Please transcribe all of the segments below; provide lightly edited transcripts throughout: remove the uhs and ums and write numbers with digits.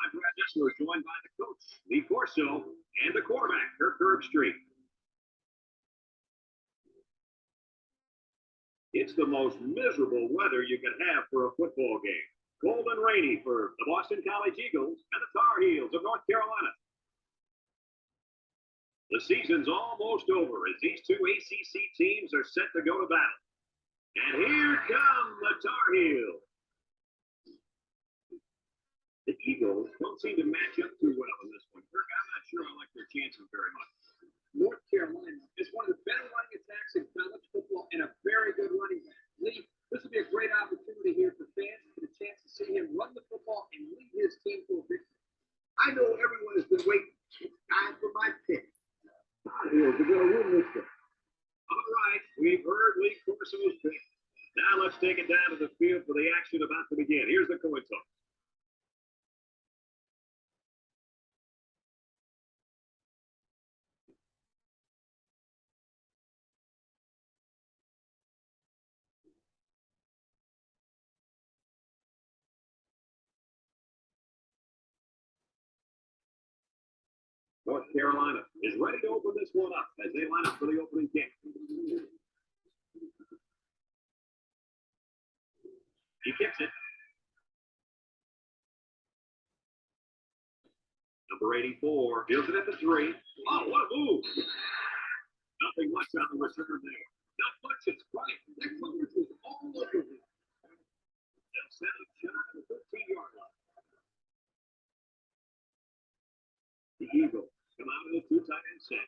I'm Brad Nessler, joined by the coach, Lee Corso, and the quarterback, Kirk Herbstreit. It's the most miserable weather you can have for a football game. Cold and rainy for the Boston College Eagles and the Tar Heels of North Carolina. The season's almost over as these two ACC teams are set to go to battle. And here come the Tar Heels. The Eagles don't seem to match up too well in this one. Kirk, I'm not sure I like their chances very much. North Carolina is one of the better running attacks in college football and a very good running back. Lee, this will be a great opportunity here for fans to get a chance to see him run the football and lead his team to a victory. I know everyone has been waiting. It's time for my pick. Tar Heels are going to win this one. All right, we've heard Lee Corso's pick. Now let's take it down to the field for the action about to begin. Here's the coin toss. North Carolina is ready to open this one up as they line up for the opening kick. He kicks it. Number 84 deals it at the 3. Oh, what a move! Nothing much on the return there. Not much, it's right. That coverage was all over him. They'll set a shot at the 13-yard line. The Eagles come out of the two tight end set.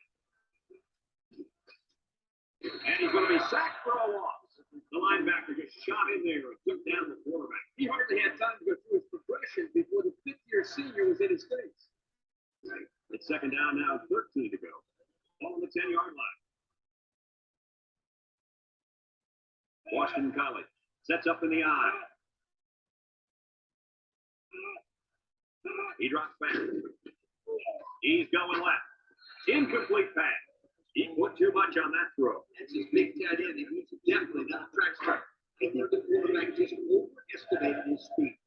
And he's going to be sacked for a loss. The linebacker just shot in there and took down the quarterback. He hardly had time to go through his progression before the fifth-year senior was in his face. It's second down now, 13 to go. Ball on the 10-yard line. Washington College sets up in the eye. He drops back. He's going left. Incomplete pass. He put too much on that throw. That's his big tight end. He's definitely not a track star. I think the quarterback just overestimated his speed.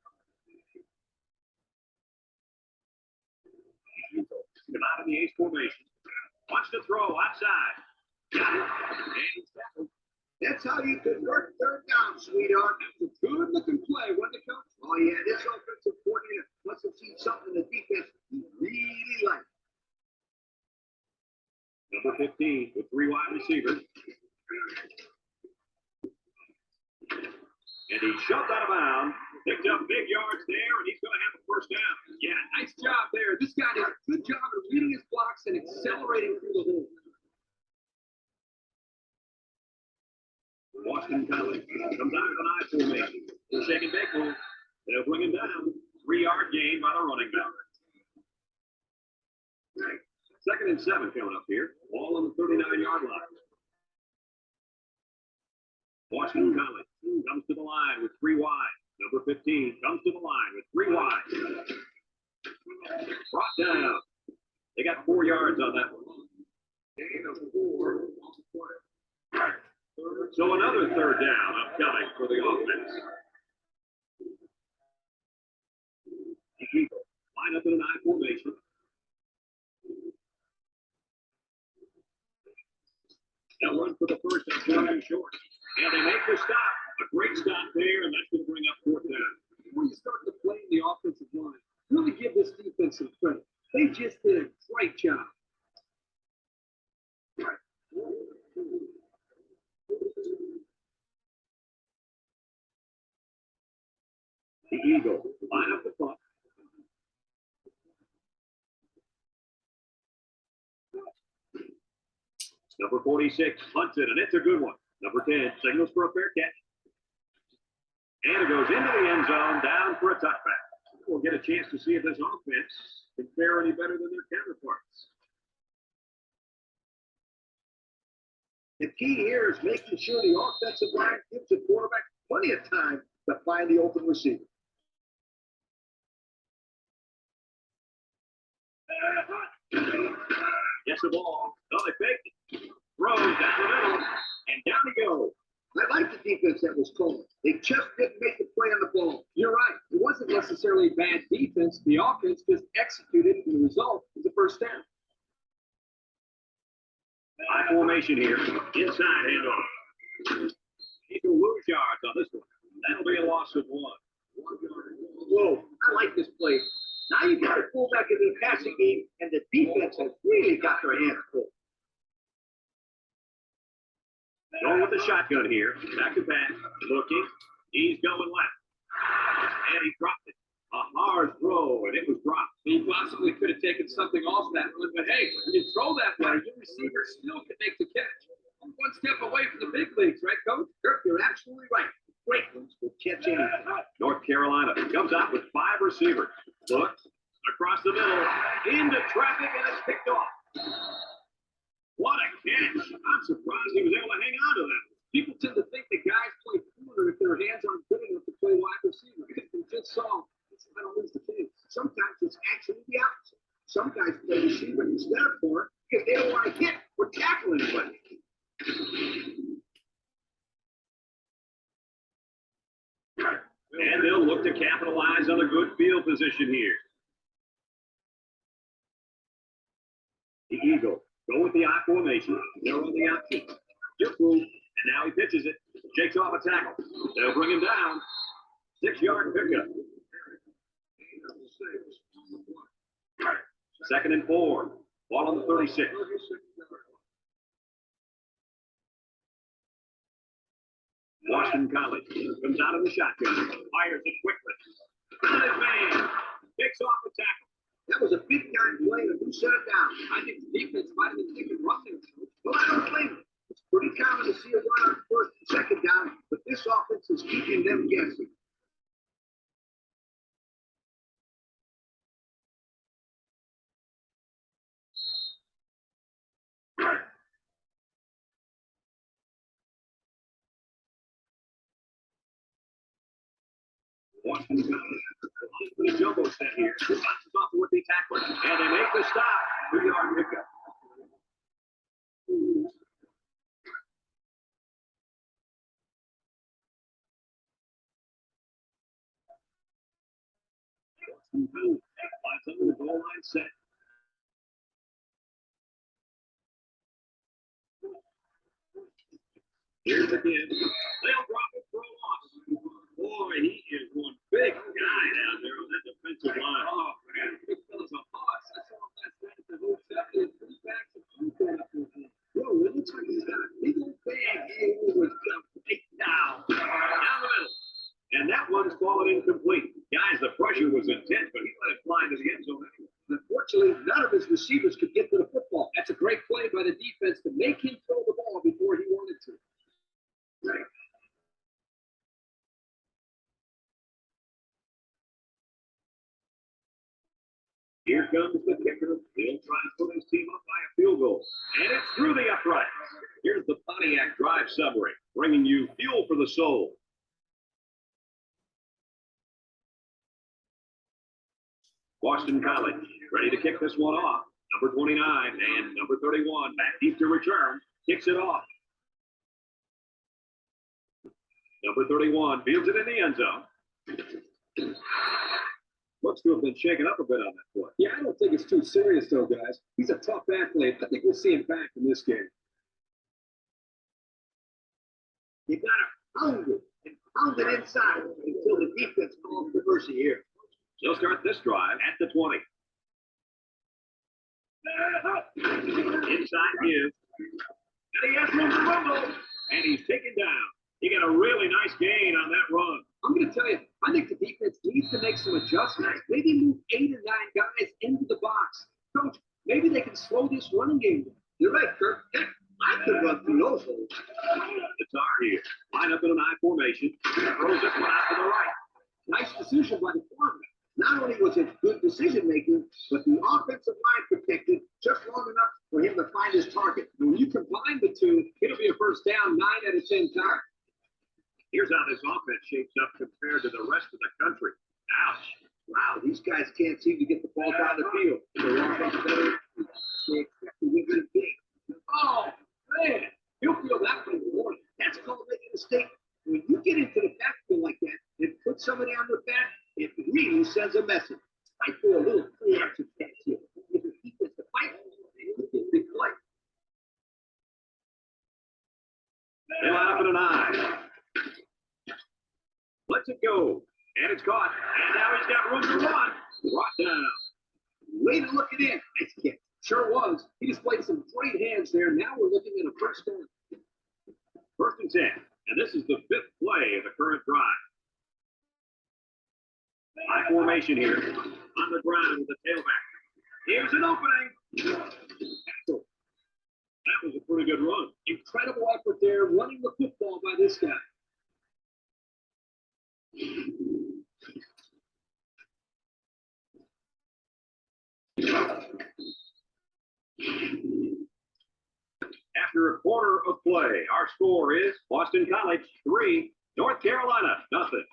Come out in the ace formation. Watch the throw outside. Got it. And he's tackled. That's how you convert third down, sweetheart. That's a good-looking play, wasn't it, Coach? Oh, yeah, this offensive coordinator must have seen something in the defense he really liked. Number 15 with 3 wide receivers. And he shoved out of bounds. Picked up big yards there, and he's going to have a first down. Yeah, nice job there. This guy did a good job of reading his blocks and accelerating through the hole. Washington College comes out of an I formation. The second big move. They'll bring him down. 3-yard gain by the running back. Second and 7 coming up here. Ball on the 39-yard line. Washington College comes to the line with 3 wide. Number 15 comes to the line with 3 wide. Brought down. They got 4 yards on that one. Gain of 4 on the play. So another third down upcoming for the offense. The Eagles line up in an I formation. They'll run for the first and 2 short. And they make the stop. A great stop there, and that's going to bring up 4th down. Before you start to blame the offensive line, really give this defense some credit. They just did a great job. The Eagles line up the punt. Number 46 hunts it, and it's a good one. Number 10 signals for a fair catch. And it goes into the end zone, down for a touchback. We'll get a chance to see if this offense can fare any better than their counterparts. The key here is making sure the offensive line gives the quarterback plenty of time to find the open receiver. Gets the ball. No, they faked it. Throws down the middle, and down he goes. I like the defense that was called. They just didn't make the play on the ball. You're right. It wasn't necessarily bad defense. The offense just executed, and the result is a first down. High formation here. Inside handoff. He can lose yards on this one. That'll be a loss of 1. 1 yard. Whoa, I like this play. Now you got to pull back into the passing game, and the defense has really got their hands full. Going with the shotgun here. Back to back. Looking. He's going left. And he dropped it. A hard throw, and it was dropped. He possibly could have taken something off that one, but hey, when you throw that way, your receiver still can make the catch. One step away from the big leagues, right, Coach? Kirk, you're absolutely right. Great ones will catch anything. North Carolina comes out with 5 receivers. Looks across the middle, into traffic, and it's picked off. What a catch. I'm surprised he was able to hang on to that. People tend to think that guys play corner if their hands aren't good enough to play wide receiver. We just saw it's not always the case. Sometimes it's actually the opposite. Some guys play receiver instead of corner because they don't want to hit or tackle anybody. And they'll look to capitalize on a good field position here. The Eagles go with the I formation. They're on the option. Just move, and now he pitches it. Shakes off a tackle. They'll bring him down. 6-yard pickup. 2nd and 4. Ball on the 36. Washington College comes out of the shotgun. Fires it quickly. On his man. Picks off the tackle. That was a big-time play, and who shut it down? I think the defense might have been thinking running. Well, I don't blame them. It's pretty common to see a run on 1st and 2nd down, but this offense is keeping them guessing. Washington College for the jumbo set here. Bounces off the would-be tackler. And they make the stop. 3-yard pickup. Washington College lines up in the goal line set. Here's again. They'll drop it for a loss. Boy, he is one big guy down there on that defensive line. Oh, man. Big fella's a boss. I saw him last night at the hotel. He had 3 bags of food going up to him. Whoa, it looks like he's got a big old bag hanging over his belt right now. Down the middle. And that one's fallen incomplete. Guys, the pressure was intense, but he let it fly into the end zone anyway. Unfortunately, none of his receivers could get to the football. That's a great play by the defense to make him throw the ball before he wanted to. Right. Here comes the kicker. He'll try to put his team up by a field goal. And it's through the uprights. Here's the Pontiac Drive Submarine, bringing you fuel for the soul. Washington College, ready to kick this one off. Number 29 and number 31, back deep to return. Kicks it off. Number 31 fields it in the end zone. Looks to have been shaken up a bit on that play. Yeah, I don't think it's too serious, though, guys. He's a tough athlete. I think we'll see him back in this game. You got to pound it and pound it inside until the defense calls for mercy here. They'll start this drive at the 20. Inside gives. And he has room to rumble. And he's taken down. He got a really nice gain on that run. I'm going to tell you, I think the defense needs to make some adjustments. Maybe move 8 or 9 guys into the box. Coach, maybe they can slow this running game down. You're right, Kirk. Heck, I could run through those holes. The Tar here. Line up in an I formation. Throws this one out to the right. Nice decision by the quarterback. Not only was it good decision making, but the offensive line protected just long enough for him to find his target. When you combine the two, it'll be a first down 9 out of 10 times. Here's how this offense shapes up compared to the rest of the country. Ouch. Wow, these guys can't seem to get the ball down the field. They're all about better. They expect to win this big. Oh, man. He'll feel that one in the morning. That's called making a mistake. When you get into the backfield like that and put somebody on their back, it really sends a message. I throw a little play action pass here. If the defense to fight, they get a big play. They line up in an I. Lets it go. And it's caught. And now he's got room to run. Brought down. Way to look it in. Nice kick. Sure was. He displayed some great hands there. Now we're looking at a first down. 1st and 10. And this is the 5th play of the current drive. High formation here. On the ground with the tailback. Here's an opening. That was a pretty good run. Incredible effort there, running the football by this guy. After a quarter of play, our score is Boston College 3, North Carolina nothing.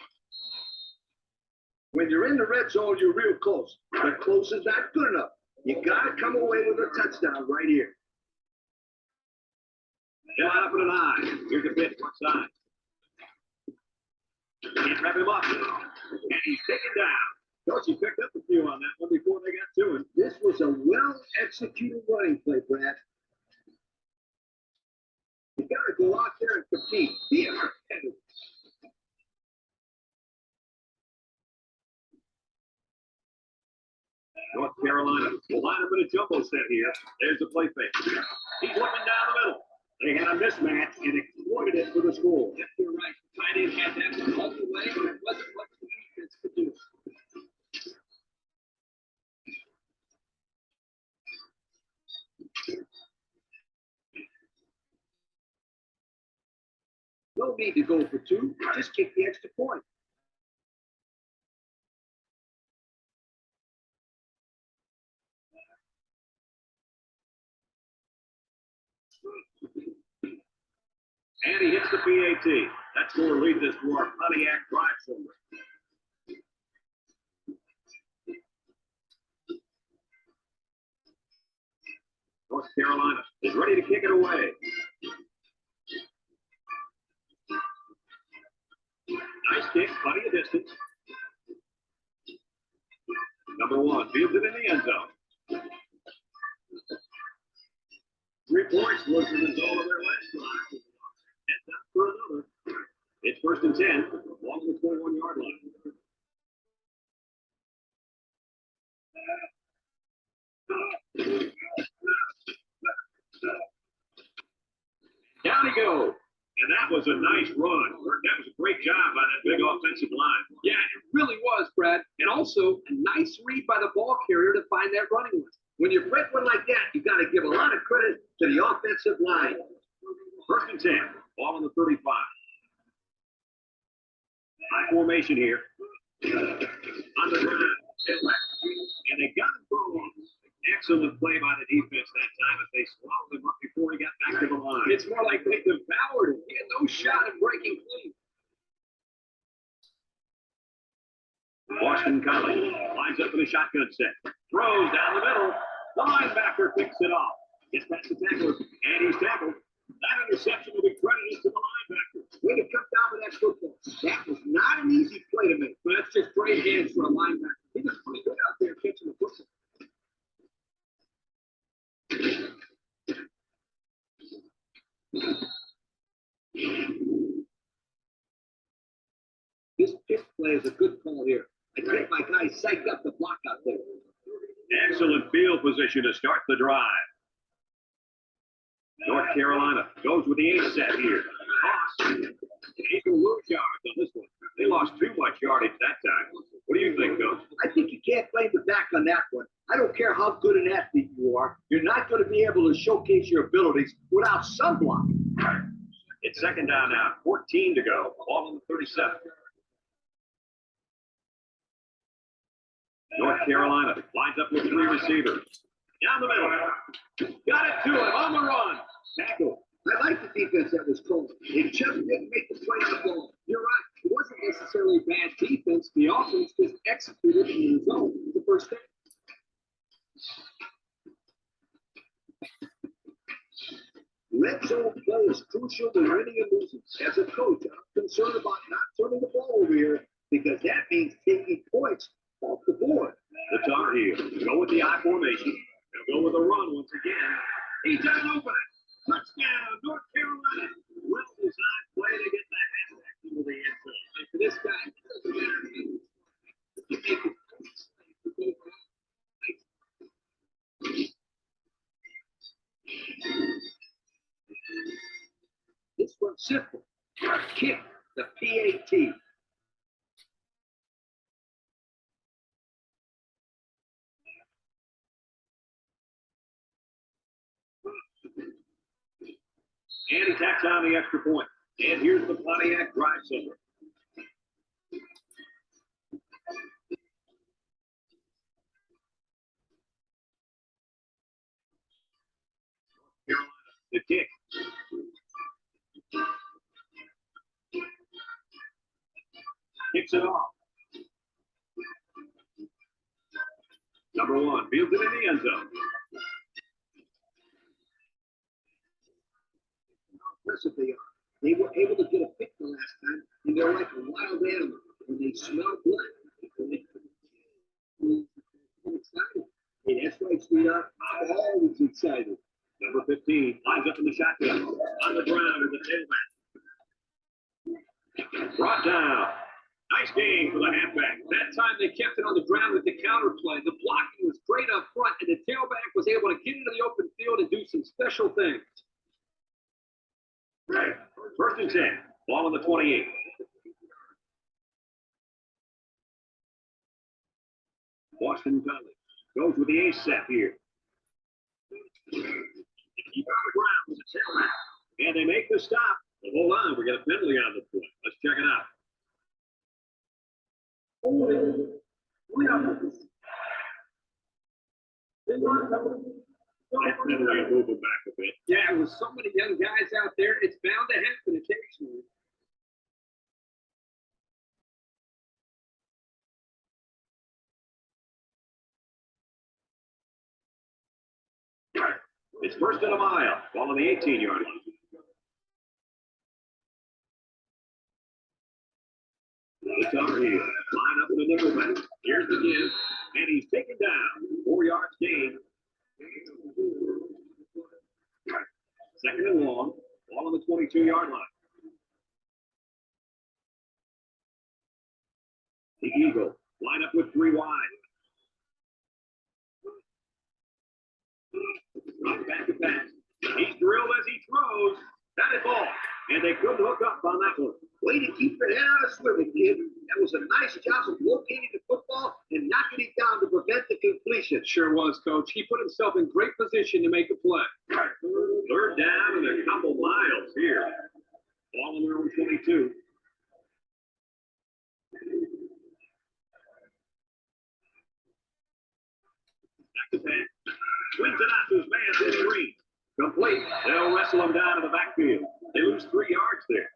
When you're in the red zone, you're real close. But close is not good enough. You got to come away with a touchdown right here. They line up in an I. Here's the pitch, one side. Can't wrap him up. And he's taken down. Coach, he picked up a few on that one before they got to him. This was a well-executed running play, Brad. You got to go out there and compete. Be a competitor. North Carolina will line up in a jumbo set here. There's the play fake. He's looking down the middle. They had a mismatch and exploited it for the score. Yep, you're right. Tight end had that one all the way, and it wasn't what the defense could do. No need to go for 2. Just kick the extra point. And he hits the PAT. That's going to lead this to our Pontiac drive somewhere. North Carolina is ready to kick it away. Nice kick, plenty of distance. Number 1 fields it in the end zone. 3 points was the result of their last drive. And not for another. It's 1st and 10, along the 21-yard line. Down he goes. And that was a nice run. That was a great job by that big offensive line. Yeah, it really was, Brad. And also a nice read by the ball carrier to find that running one. When you break one like that, you got to give a lot of credit to the offensive line. 1st and 10, ball on the 35. High formation here. On the ground, and they got him thrown. Excellent play by the defense that time as they swallowed him up before he got back to the line. It's more like they devoured him. He had no shot at breaking clean. Boston College lines up in a shotgun set. Throws down the middle. The linebacker picks it off. Gets past the tackler, and he's tackled. That interception will be credited to the linebacker. Way to come down with that football. That was not an easy play to make. But that's just great hands for a linebacker. He was pretty good out there catching the football. This pick play is a good call here. I think my guy psyched up the block out there. Excellent field position to start the drive. North Carolina goes with the 8 set here. Toss. He's going to lose yards on this one. They lost 2 yardage that time. What do you think, Coach? I think you can't blame the back on that one. I don't care how good an athlete you are. You're not going to be able to showcase your abilities without some blocking. It's second down now. 14 to go. Ball on the 37. North Carolina lines up with three receivers. Down the middle. Got it to him on the run. Tackle. I like the defense that was called. It just didn't make the play on the ball. You're right. It wasn't necessarily bad defense. The offense just executed, and the result was the first down. Red zone play is crucial when winning and losing. As a coach, I'm concerned about not turning the ball over here because that means taking points off the board. The Tar Heels go with the I formation. They'll go with a run once again. He's got an opening. Touchdown, North Carolina. Well designed play to get the halfback into the end zone. And for this guy, it doesn't matter if you make it. This one's simple. Kick the PAT. And he tacks on the extra point. And here's the Pontiac drive center. The kick. Kicks it off. Number one, fields it in the end zone. Impressive they are. They were able to get a pick the last time, and they're like a wild animal when they smell blood. I'm excited. Hey, that's right, sweetheart. I'm always excited. Number 15 lines up in the shotgun. On the ground in the tailback. Brought down. Nice game for the halfback. That time they kept it on the ground with the counter play. The blocking was great up front, and the tailback was able to get into the open field and do some special things. Right. First and 10. Ball on the 28. Boston College goes with the ace set here. Keep on the ground with the tailback. And they make the stop. But hold on, we got a penalty on the point. Let's check it out. That penalty will move him back a bit. Yeah, with so many young guys out there, it's bound to happen occasionally. It's first and a mile. Ball on the 18-yard line. The Tar Heels line up in the nickelback. Here's the give, and he's taken down. 4 yards gain. Second and long. Ball on the 22-yard line. The Eagles line up with 3 wide. Right back to pass. He's drilled as he throws. That is ball. And they couldn't hook up on that one. Way to keep your head on a swivel, kid. That was a nice job of locating the football and knocking it down to prevent the completion. Sure was, Coach. He put himself in great position to make a play. Third down and a couple miles here. Ball on their own 22. Back to pass. Swings it out to his man, this Green. Complete. They'll wrestle him down to the backfield. They lose 3 yards there.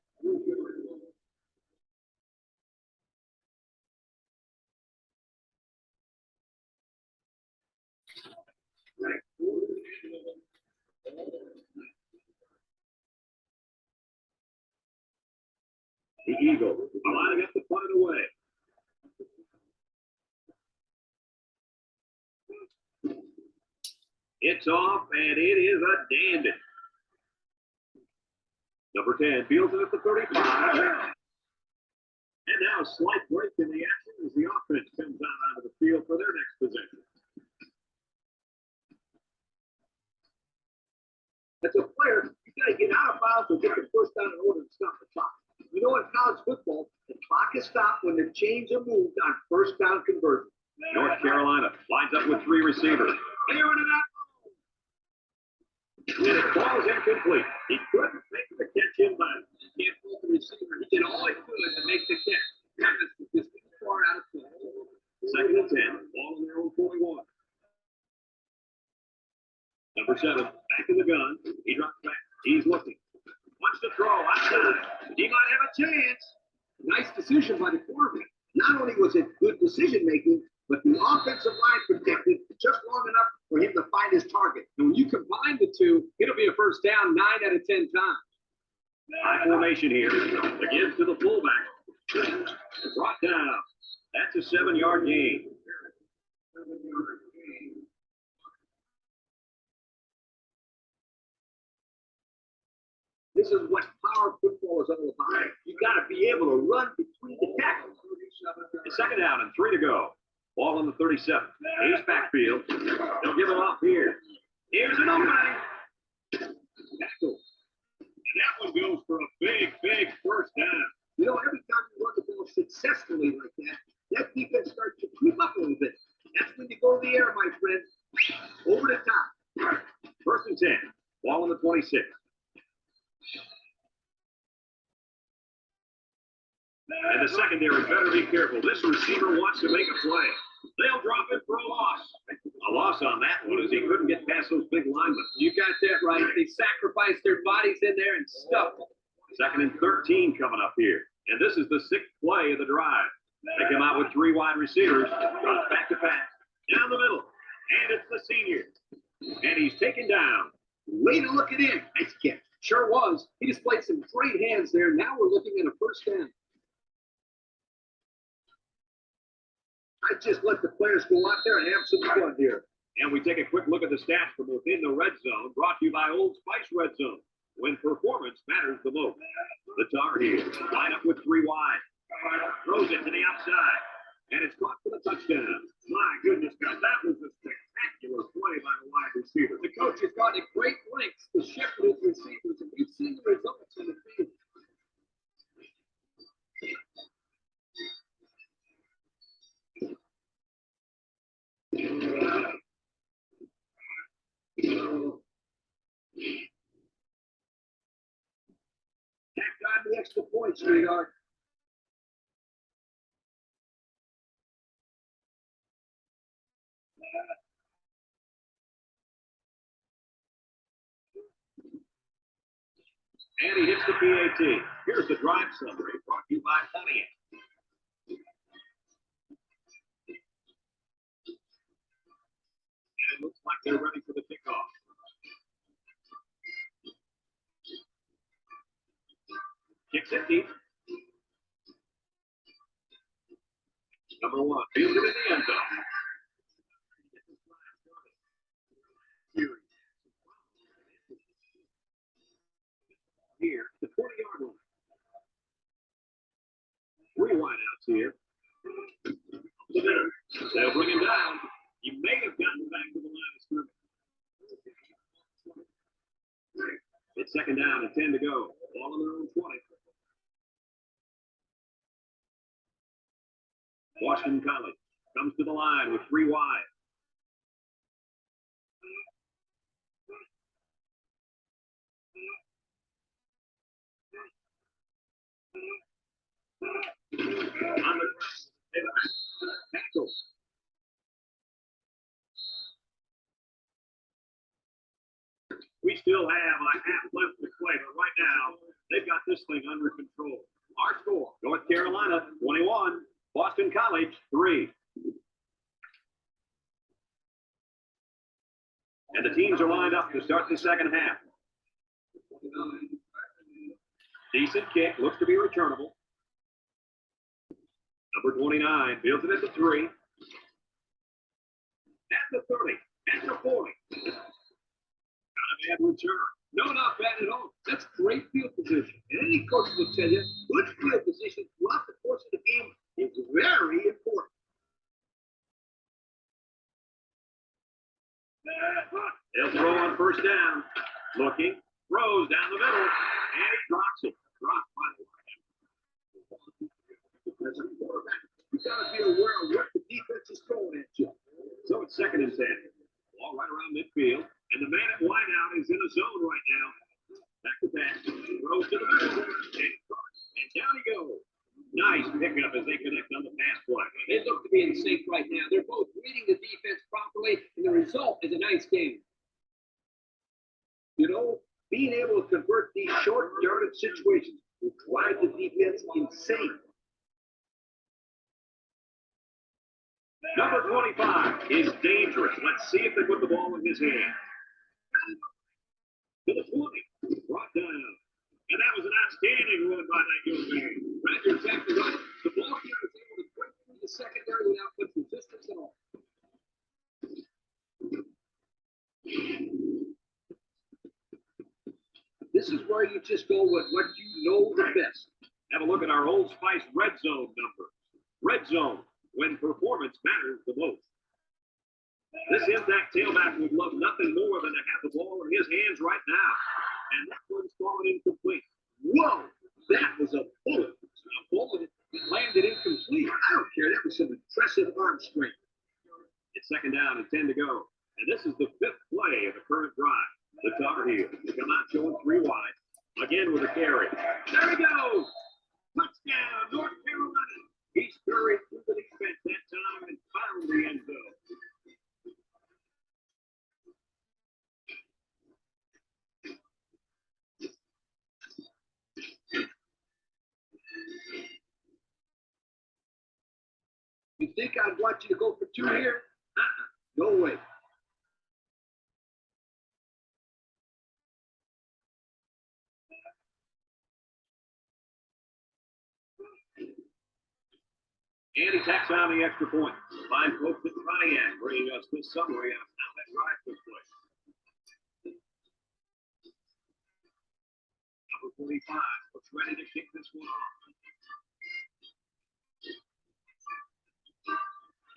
The Eagles are lining up to punt it away. It's off, and it is a dandy. Number 10 fields it at the 35. And now a slight break in the action as the offense comes out onto the field for their next possession. As a player, you got to get out of bounds or get the first down in order to stop the clock. You know, in college football, the clock is stopped when the chains are moved on first down conversion. North Carolina lines up with three receivers. Clearing it out. And it falls incomplete. He couldn't make the catch in time. Can't fault the receiver. He did all he could to make the catch. Travis was just too far out of play. Second and 10. Ball on their own 41. Number 7, back in the gun. He drops back. He's looking. Wants to throw outside. He might have a chance. Nice decision by the quarterback. Not only was it good decision making, but the offensive line protected just long enough for him to find his target. And when you combine the two, it'll be a first down 9 out of 10 times. High formation here. Again to the fullback. Brought down. That's a 7-yard gain. This is what power football is all about. You got to be able to run between the tackles. It's second down and 3 to go. Ball on the 37. Ace backfield. They'll give it off here. Here's an opening. Tackle. And that one goes for a big, big first down. You know, every time you run the ball successfully like that, that defense starts to creep up a little bit. That's when you go to the air, my friend. Over the top. First and 10. Ball on the 26. And the secondary better be careful. This receiver wants to make a play. They'll drop it for a loss. A loss on that one as he couldn't get past those big linemen. You got that right. They sacrificed their bodies in there and stuffed it. Second and 13 coming up here. And this is the 6th play of the drive. They come out with 3 wide receivers. Runs back to back. Down the middle. And it's the senior. And he's taken down. Way to look it in. Nice catch. Sure was. He displayed some great hands there. Now we're looking at a first down. I just let the players go out there and have some fun here. And we take a quick look at the stats from within the red zone, brought to you by Old Spice Red Zone, when performance matters the most. The Tar Heels line up with 3 wide. Throws it to the outside, and it's caught for the touchdown. My goodness, guys, that was a spectacular play by the wide receiver. The coach has gone to great lengths to shift his receivers, and we've seen the results in the field. Tacked on the extra point, sweetheart. And he hits the PAT. Here's the drive summary brought to you by Pontiac. And it looks like they're ready for the kickoff. Kicks it deep. Number 1, fields it in the end zone. Here, the 40-yard line. 3 wideouts here. They'll bring him down. He may have gotten back to the line of scrimmage. It's second down and 10 to go. Ball on their own 20. Washington College comes to the line with 3 wide. On the tackle. We still have a half left to play, but right now they've got this thing under control. Our score: North Carolina 21, Boston College 3. And the teams are lined up to start the second half. Decent kick, looks to be returnable. Number 29 fields it at the 3. At the 30. At the 40. Not a bad return. No, not bad at all. That's great field position. And any coach will tell you, good field position throughout the course of the game is very important. They'll throw on first down. Looking. Throws down the middle. And he drops it. Dropped by the line. as a quarterback, you got to be aware of what the defense is throwing at you. So it's 2nd and 10. Ball right around midfield. And the man at wideout is in a zone right now. Back to pass. Throws to the middle. And down he goes. Nice pickup as they connect on the pass play. They look to be in sync right now. They're both reading the defense properly, and the result is a nice game. You know, being able to convert these short yardage situations will drive the defense insane. Number 25 is dangerous. Let's see if they put the ball in his hand. To the 20. Brought down. And that was an outstanding run by that young man. Right, you're exactly right. The ball here was able to break through the secondary without much resistance at all. This is where you just go with what you know the best. Have a look at our Old Spice Red Zone numbers. Red Zone, when performance matters the most. This impact tailback would love nothing more than to have the ball in his hands right now. And that one's fallen incomplete. Whoa, that was a bullet. A bullet landed incomplete. I don't care. That was some impressive arm strength. It's 2nd down and 10 to go. And this is the 5th play of the current drive. The Tar Heels come out showing 3 wide. Again with a carry. There he goes. Touchdown, North Carolina. He scurried through the defense that time and found the end zone. You think I'd want you to go for 2 here? No way. And he tacks on the extra point. Fine folks at Pontiac bringing us this summary of how that drive took place. Number 45 looks ready to kick this one off.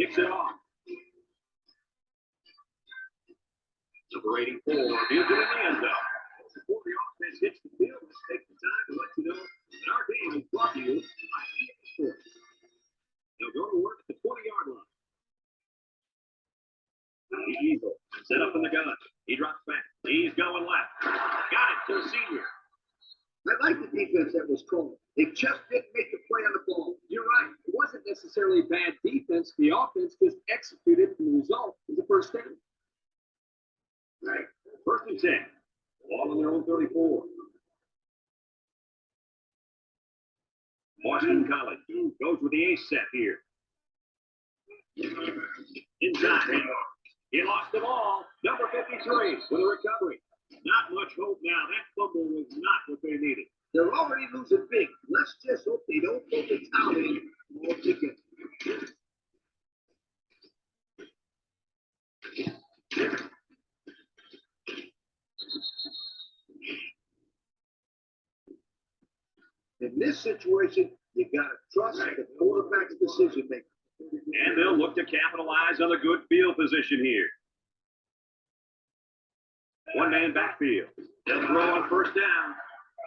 Kicks it off. Number 84 is in the end zone. Before the offense hits the field, let's take the time to let you know that our game is brought to you by EA Sports. They'll go to work at the 20-yard line. The Eagle set up in the gun. He drops back. He's going left. Got it to the senior. I like the defense that was called. They just didn't make the play on the ball. You're right. It wasn't necessarily bad defense. The offense just executed, and the result is a first down. Right. 1st and 10. Ball on their own 34. Boston College goes with the ace set here. Inside. He lost the ball. Number 53 with a recovery. Not much hope now. That fumble was not what they needed. They're already losing big. Let's just hope they don't throw the towel in altogether. In this situation, you got to trust the quarterback's decision making. And they'll look to capitalize on the good field position here. One-man backfield. They'll throw on 1st down.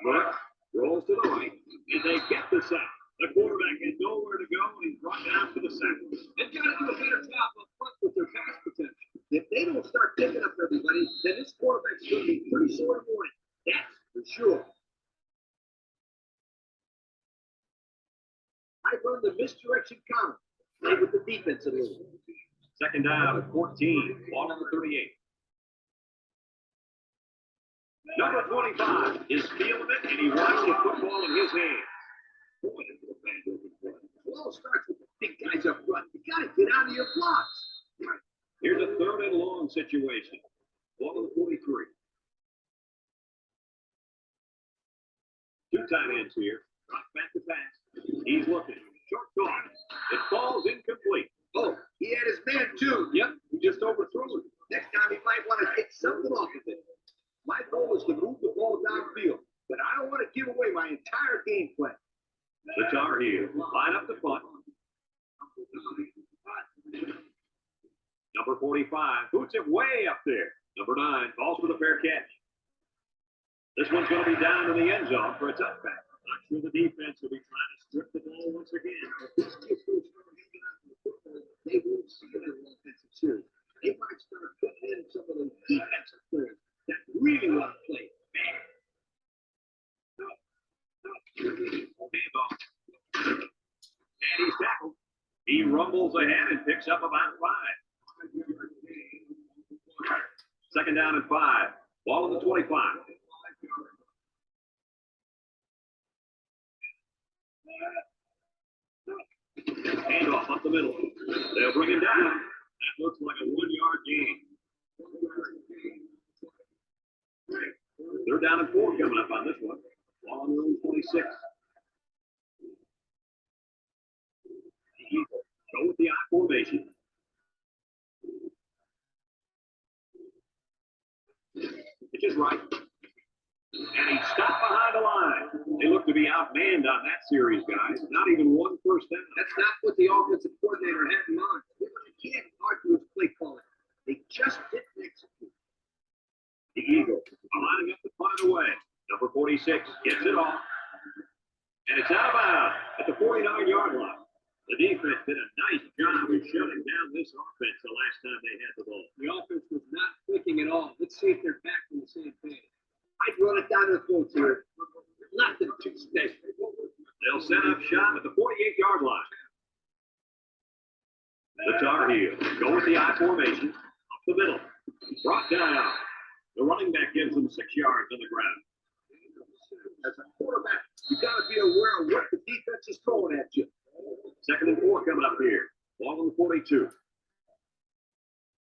Burke rolls to the right, and they get the sack. The quarterback had nowhere to go, and he's brought down to the sack. They've got to do a better job up front with their pass protection. If they don't start picking up everybody, then this quarterback's going to be pretty sore in the morning. That's for sure. I run the misdirection counter. Play with the defense a little. 2nd down at 14. Ball on the 38. Number 25 is feeling it, and he wants the football in his hands. Boy, this is a bad looking play. It all starts with the big guys up front. You got to get out of your blocks. Here's a 3rd and long situation. Ball on the 43. 2 tight ends here. Drop back to pass. He's looking. Short toss. It falls incomplete. Oh, he had his man too. Yep, he just overthrew it. Next time he might want to take something off of it. My goal is to move the ball downfield, but I don't want to give away my entire game plan. The Tar Heels line up the punt. Number 45 boots it way up there. Number 9 falls for the fair catch. This one's going to be down in the end zone for a touchback. Not sure the defense will be trying to strip the ball once again. rumbles ahead and picks up about 5. Second down and 5. Ball on the 25. Handoff up the middle. They'll bring him down. That looks like a 1-yard gain. They're down and 4 coming up on this one. Ball on the own 26. Go with the I formation. Pitch is right. And he stopped behind the line. They look to be outmanned on that series, guys. Not even 1 first down. That's not what the offensive coordinator had in mind. You can't argue with play calling. They just didn't execute. The Eagles are lining up to punt away. Number 46 gets it off. And it's out of bounds at the 49-yard line. The defense did a nice job of shutting down this offense the last time they had the ball. The offense was not clicking at all. Let's see if they're back on the same page. I'd run it down to the throat here. Nothing too special. They'll set up shop at the 48-yard line. The Tar Heels go with the I formation up the middle. Brought down. The running back gives them 6 yards on the ground. As a quarterback, you got to be aware of what the defense is throwing at you. Second and 4 coming up here. Ball on the 42.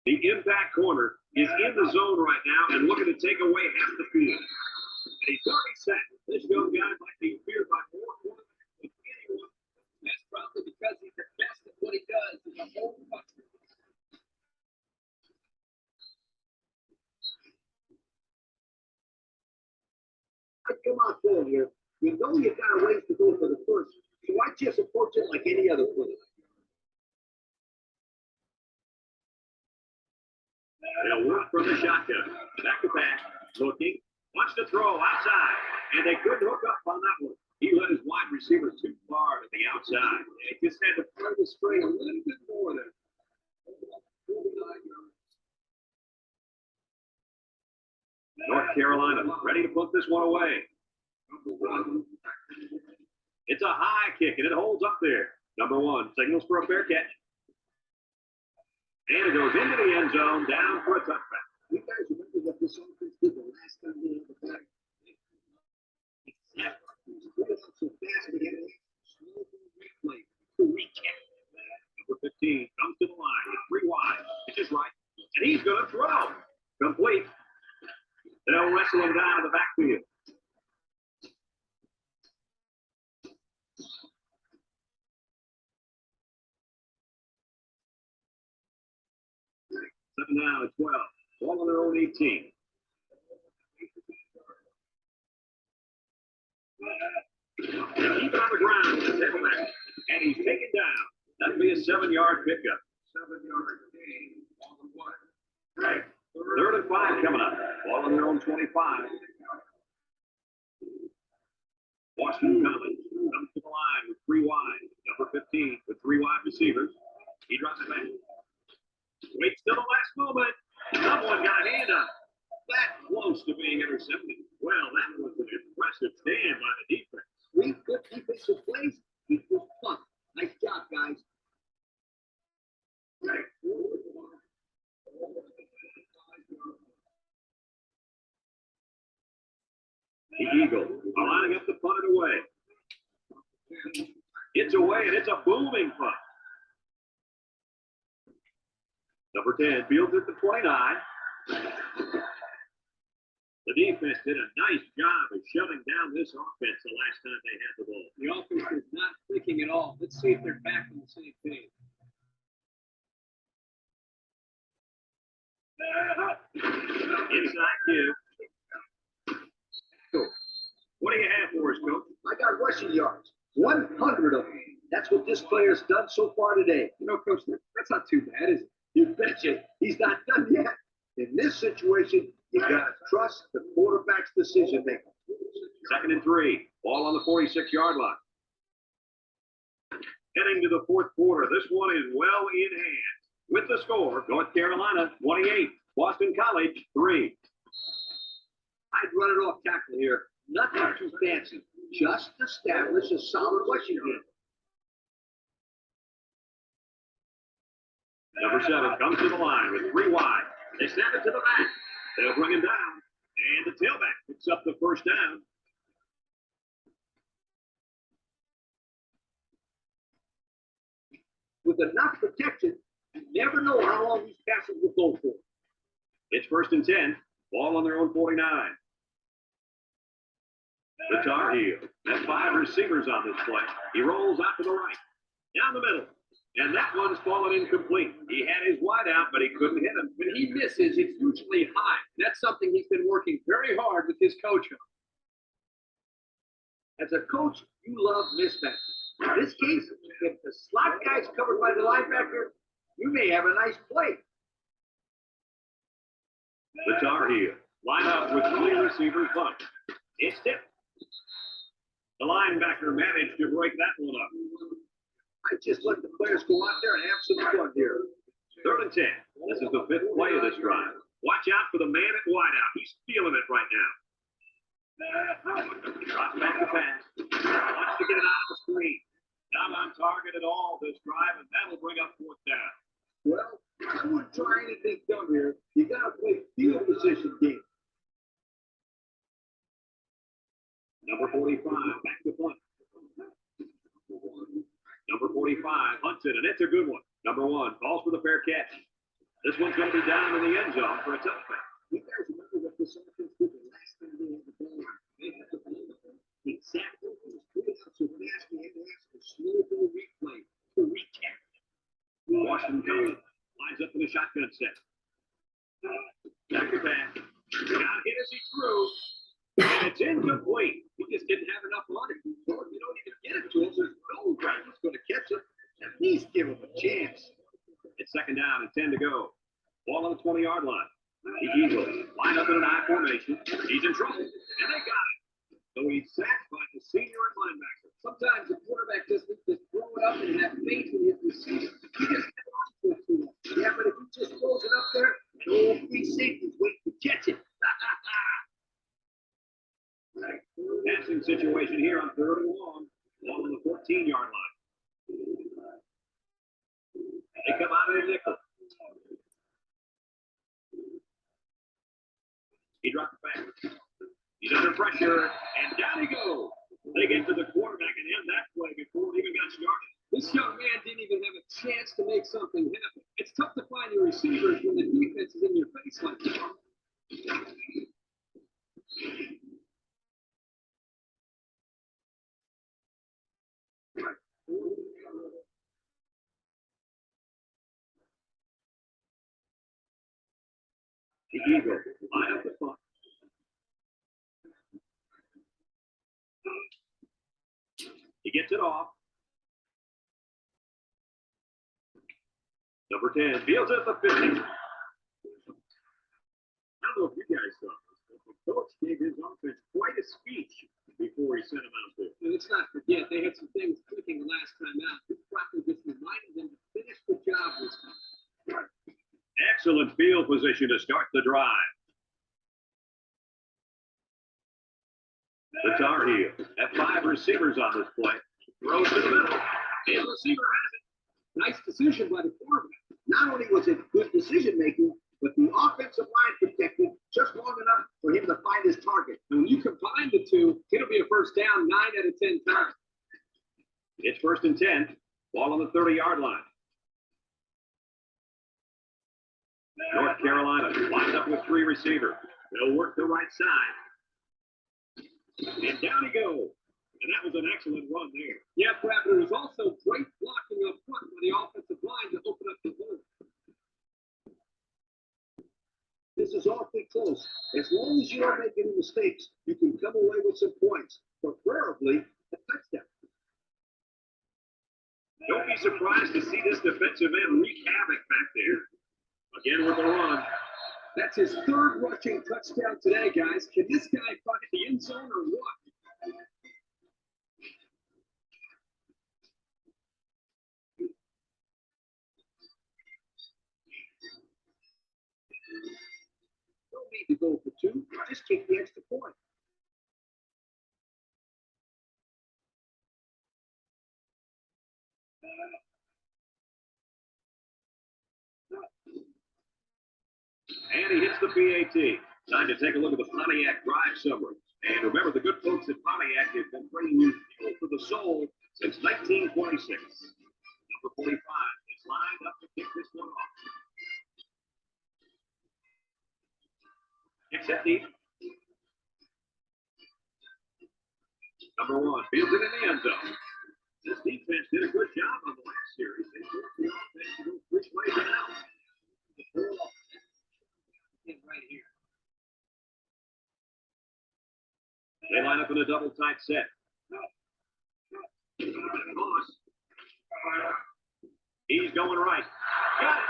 The impact corner is in the zone right now and looking to take away half the field. And he's already set. This young guy might be feared by more quarterbacks than anyone. That's probably because he's the best at what he does. He's a whole country. I come out full here. You know you got a ways to go for the first. So I just approach it like any other player. They'll work from the shotgun. Back to back. Looking. Wants to throw outside. And they couldn't hook up on that one. He let his wide receiver too far to the outside. They just had to throw the string a little bit more there. North Carolina ready to put this one away. It's a high kick, and it holds up there. Number 1 signals for a fair catch. And it goes into the end zone, down for a touchback. You guys remember what this offense did the last time they had the back? So fast, they had a slow replay to recap. Number 15 comes to the line with 3 wide. Pitches right, and he's going to throw. Complete. They'll wrestle him down to the backfield. Second down at 12. Ball on their own 18. Keep it on the ground with the tailback. And he's taken down. That'll be a 7-yard pickup. 7-yard gain. Right. Third and 5 coming up. Ball on their own 25. Washington College comes to the line with 3 wide. Number 15 with 3 wide receivers. He drops it back. Waits till the last moment. Someone got a hand on it. That close to being intercepted. Well, that was an impressive stand by the defense. 3 good defensive plays equals punt. Nice job, guys. Right. The Eagles are lining up to punt it away. It's away, and it's a booming punt. Number 10 fields at the 29. The defense did a nice job of shutting down this offense the last time they had the ball. The offense was not clicking at all. Let's see if they're back on the same page. Inside give. Cool. What do you have for us, Coach? I got rushing yards. 100 of them. That's what this player's done so far today. You know, Coach, that's not too bad, is it? You betcha. He's not done yet. In this situation, you got to trust the quarterback's decision making. Second and 3. Ball on the 46-yard line. Heading to the fourth quarter. This one is well in hand. With the score, North Carolina 28, Boston College 3. I'd run it off tackle here. Nothing too fancy. Just establish a solid rushing game. Number 7 comes to the line with 3 wide. They snap it to the back. They'll bring him down. And the tailback picks up the first down. With enough protection, you never know how long these passes will go for. It's 1st and 10. Ball on their own 49. The Tar Heel has 5 receivers on this play. He rolls out to the right. Down the middle. And that one's fallen incomplete. He had his wide out, but he couldn't hit him. When he misses, it's usually high. That's something he's been working very hard with his coach on. As a coach, you love mismatches. In this case, if the slot guy's covered by the linebacker, you may have a nice play. The Tar Heel line up with 3 receivers bunt. It's tipped. The linebacker managed to break that one up. I just let the players go out there and have some fun here. 3rd and 10. This is the 5th play of this drive. Watch out for the man at wideout. He's feeling it right now. Drops back to pass. Wants to get it out of the screen. Not on target at all this drive, and that'll bring up 4th down. Well, I wouldn't try anything dumb here. You got to play field position game. Number 45, back to punt. Number 45 hunts it, and it's a good one. Number 1 calls for the fair catch. This one's going to be down in the end zone for a touchback. You guys remember what this offense did the last time they had the ball? They had the ball exactly. It was good out so fast we had to ask for slow ball replay to recap. Washington lines up in the shotgun set. Back to back. Got hit as he threw. And it's incomplete. He just didn't have enough on it. Well, if you don't even get it to him, there's no guy who's going to catch it. At least give him a chance. It's 2nd down and 10 to go. Ball on the 20-yard line. The Eagles line up in an I formation. He's in trouble. And they got it. So he's sacked by the senior and linebacker. Sometimes the quarterback just needs to throw it up and have faith in his receiver. He just held on to it too long. Yeah, but if he just throws it up there, and all 3 safeties wait to catch it. Passing situation here on 3rd and long. Ball on the 14-yard line. They come out of the nickel. He dropped it back. He's under pressure, and down he goes. They get to the quarterback and end that play before it even got started. This young man didn't even have a chance to make something happen. It's tough to find your receivers when the defense is in your face like that. The Eagles line up the punt. He gets it off. Number 10 fields it at the 50. I don't know if you guys saw this, but the coach gave his offense quite a speech before he sent him out there. And let's not forget, they had some things clicking the last time out. This probably just reminded them to finish the job this time. Excellent field position to start the drive. The Tar Heel have 5 receivers on this play. Throws to the middle. And the receiver has it. Nice decision by the quarterback. Not only was it good decision making, but the offensive line protected just long enough for him to find his target. And when you combine the two, it'll be a first down 9 out of 10 times. It's 1st and 10. Ball on the 30-yard line. North Carolina lines up with 3 receivers. They'll work the right side. And down he goes. And that was an excellent run there. Yeah, Brad, but it was also great blocking up front for the offensive line to open up the hole. This is awfully close. As long as you don't make any mistakes, you can come away with some points, preferably a touchdown. Don't be surprised to see this defensive end wreak havoc back there. Again with the run. That's his 3rd rushing touchdown today, guys. Can this guy find the end zone or what? Don't need to go for 2. Just kick the extra point. And he hits the PAT. Time to take a look at the Pontiac drive summary. And remember, the good folks at Pontiac have been bringing you fuel for the soul since 1926. Number 45 is lined up to kick this one off. Kicks it deep. Number 1 fields it in the end zone. This defense did a good job on the last series. They forced the offense to go 3 plays and out. Right here. They line up in a double tight set. Moss. He's going right. Got it.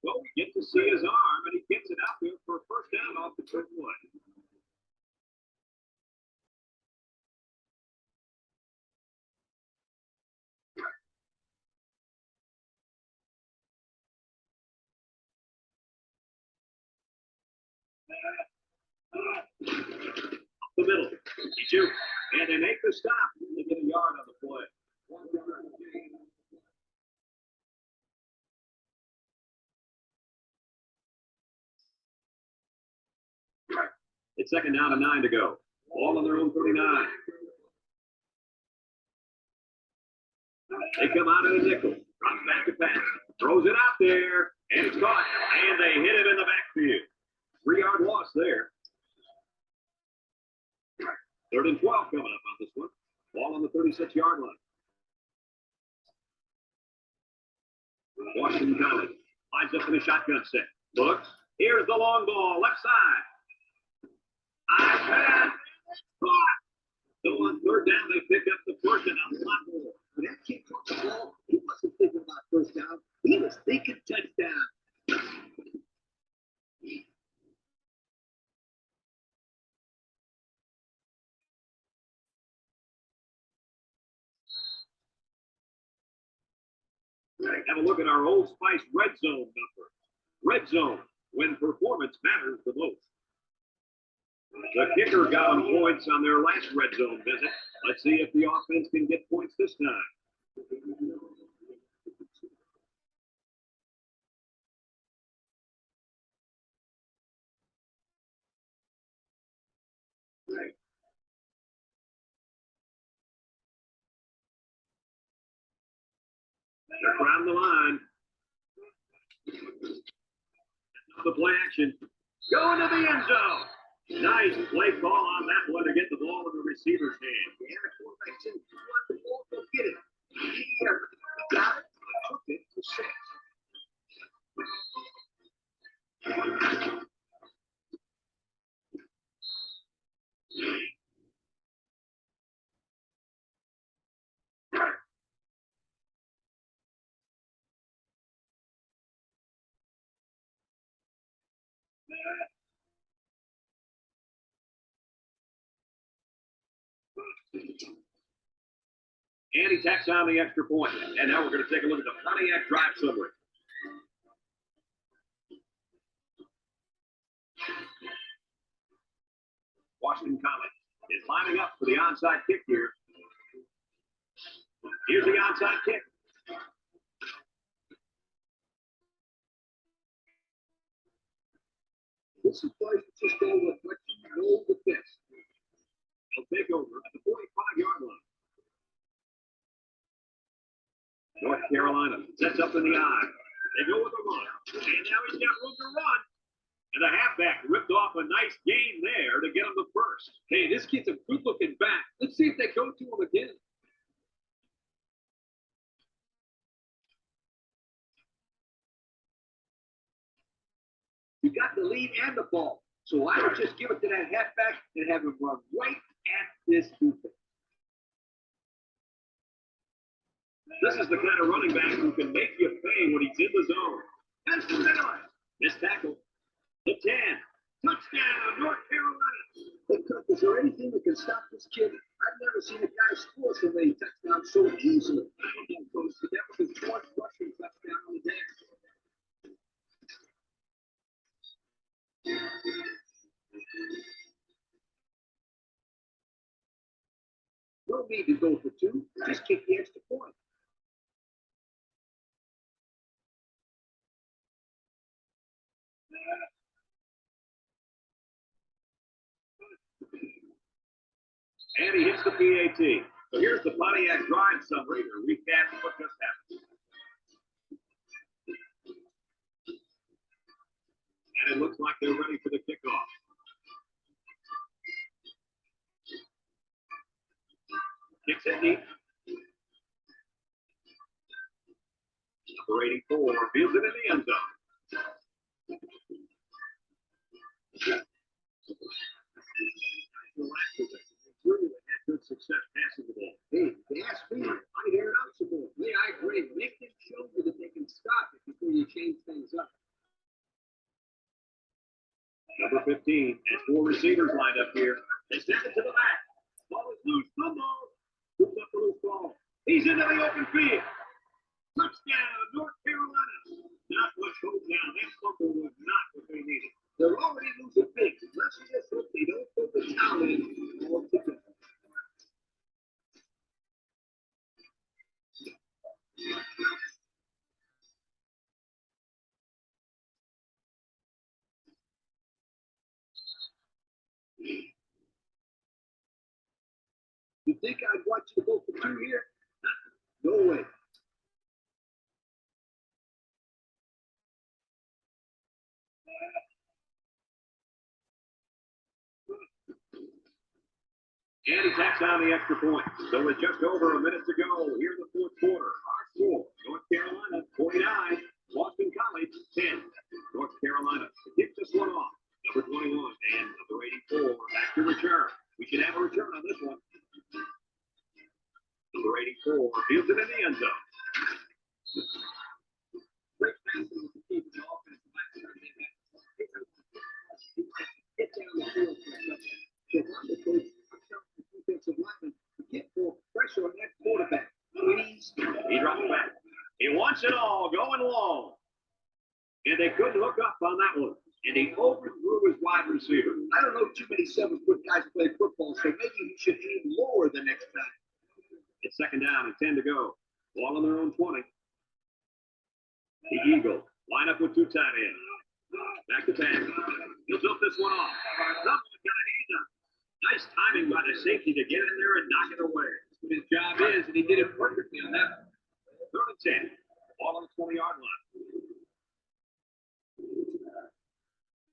Well, we get to see his arm, and he gets it out there for a first down off the turn one. Up the middle. He shoots. And they make the stop. They get a yard on the play. It's second down and 9 to go. All on their own 39. They come out in a nickel. Drops back to pass. Throws it out there. And it's caught. And they hit it in the backfield. 3-yard loss there. 3rd and 12 coming up on this one. Ball on the 36-yard line. Washington College lines up in a shotgun set. Looks. Here's the long ball. Left side. Caught. So on 3rd down, they pick up the first and a lot more. When that kid caught the ball, he wasn't thinking about first down. He was thinking touchdown. Have a look at our Old Spice Red Zone numbers. Red Zone, when performance matters the most. The kicker got them points on their last Red Zone visit. Let's see if the offense can get points this time. They're around the line. The play action. Going to the end zone. Nice play call on that one to get the ball in the receiver's hand. Yeah, the quarterback said, if you want the ball, go get it. He got it. Took it to 6. And he tacks on the extra point. And now we're going to take a look at the Pontiac drive summary. Washington College is lining up for the onside kick here. Here's the onside kick. This is why you just go with what you know the best. They'll take over at the 45-yard line. North Carolina sets up in the eye. They go with a run. And now he's got room to run. And the halfback ripped off a nice gain there to get him the first. Hey, this kid's a good looking back. Let's see if they go to him again. You got the lead and the ball. So I would just give it to that halfback and have him run right at this defense. This is the kind of running back who can make you pay when he's in the zone. That's the middle. Missed tackle. The 10. Touchdown, North Carolina. Hey, Cook, is there anything that can stop this kid? I've never seen a guy score so many touchdowns so easily. I don't know, Coach, but that was his fourth rushing touchdown on the day. No need to go for 2. Just kick the extra point. And he hits the PAT. So here's the Pontiac drive summary to recap what just happened. And it looks like they're ready for the kickoff. Kicks it deep. Number 84 fields it in the end zone. Really had good success passing the ball. Hey, they asked me, I hear it out some more. Yeah, I agree. Make them show you that they can stop it before you change things up. Number 15 has 4 receivers lined up here. They snap it to the back. Ball is loose. Fumble. Puts up the loose ball. He's into the open field. Touchdown, North Carolina. Not much hold down. That fumble was not what they needed. They're already losing big. Let's just hope they don't put the towel in altogether. You think I'd watch you go for 2 here? No way. And he tacks on the extra point. So with just over a minute to go here in the fourth quarter, our score, North Carolina 49, Boston College 10. North Carolina kicks this one off. Number 21 and number 84 back to return. We should have a return on this one. Number 84 fields it in the end zone. Great passing with the team in the offense. Get down the field. So I'm the coach. Defensive lineman to get more pressure on that quarterback. He drops back. He wants it all going long. And they couldn't hook up on that one. And he overthrew his wide receiver. I don't know too many 7-foot guys who play football, so maybe he should aim lower the next time. It's second down and 10 to go. Ball on their own 20. The Eagles line up with 2 tight ends. Back to pass. He'll dump this one off. Someone's got a hand up. Nice timing by the safety to get in there and knock it away. That's what his job is, and he did it perfectly on that. Third and 10. Ball on the 20-yard line.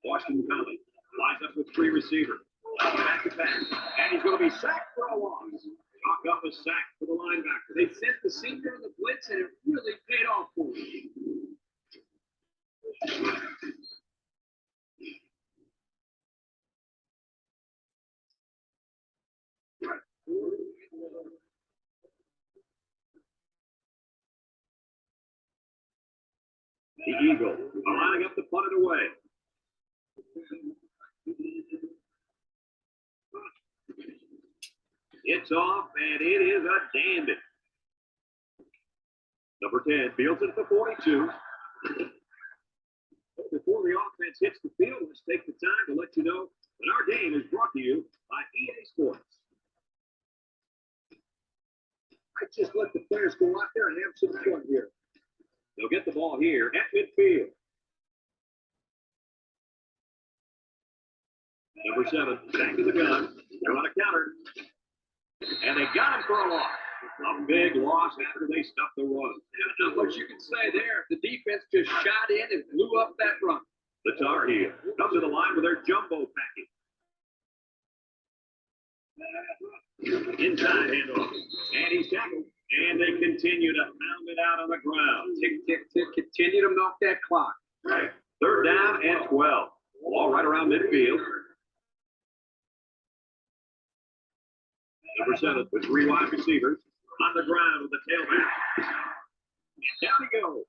Washington College lines up with 3 receivers. Back to pass. And he's going to be sacked for a loss. Chalk up a sack for the linebacker. They sent the senior on the blitz, and it really paid off for him. The Eagles are lining up to punt it away. It's off, and it is a damn it. Number 10 fields it at the 42. Before the offense hits the field, let's take the time to let you know that our game is brought to you by EA Sports. I just let the players go out there and have some fun here. They'll get the ball here at midfield. Number 7, back in the gun. They're on a counter. And they got him for a loss. A big loss after they stopped the run. Not much you can say there. The defense just shot in and blew up that run. The Tar Heels come to the line with their jumbo package. Inside handoff. And he's tackled. And they continue to pound it out on the ground. Tick, tick, tick. Continue to milk that clock. Right. Third down and 12. Ball right around midfield. Number 7 with 3 wide receivers on the ground with the tailback. And down he goes.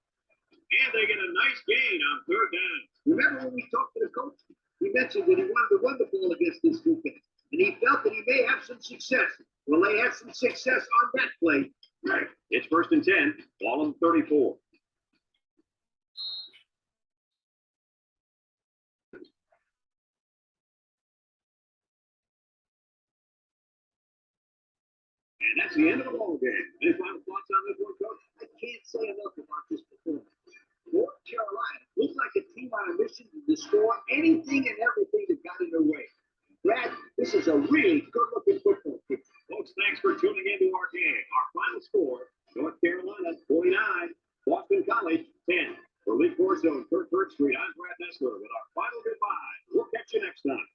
And they get a nice gain on third down. Remember when we talked to the coach? He mentioned that he wanted to run the ball against this defense. And he felt that he may have some success. Well, they had some success on that play. Right. It's first and 10. Ball on 34. And that's the end of the ball game. Any final thoughts on this one, Coach? I can't say enough about this performance. North Carolina looks like a team on a mission to destroy anything and everything that got in their way. Brad, this is a really good-looking football team. Third Street. I'm Brad Nessler with our final goodbye. We'll catch you next time.